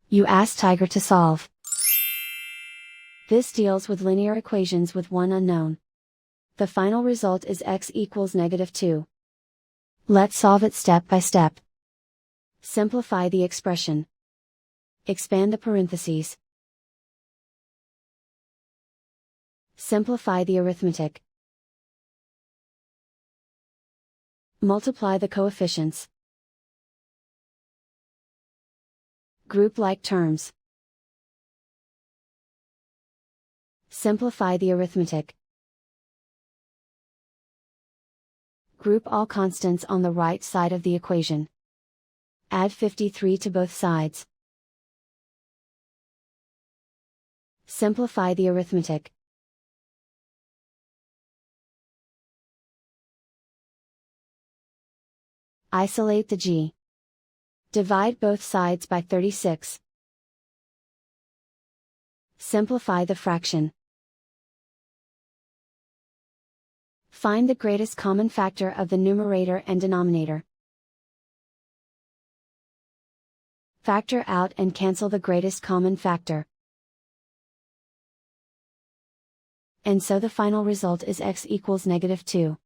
You ask Tiger to solve. This deals with linear equations with one unknown. The final result is x equals -2. Let's solve it step by step. Simplify the expression. Expand the parentheses. Simplify the arithmetic. Multiply the coefficients. Group like terms. Simplify the arithmetic. Group all constants on the right side of the equation. Add 53 to both sides. Simplify the arithmetic. Isolate the g. Divide both sides by 36. Simplify the fraction. Find the greatest common factor of the numerator and denominator. Factor out and cancel the greatest common factor. And so the final result is x equals -2.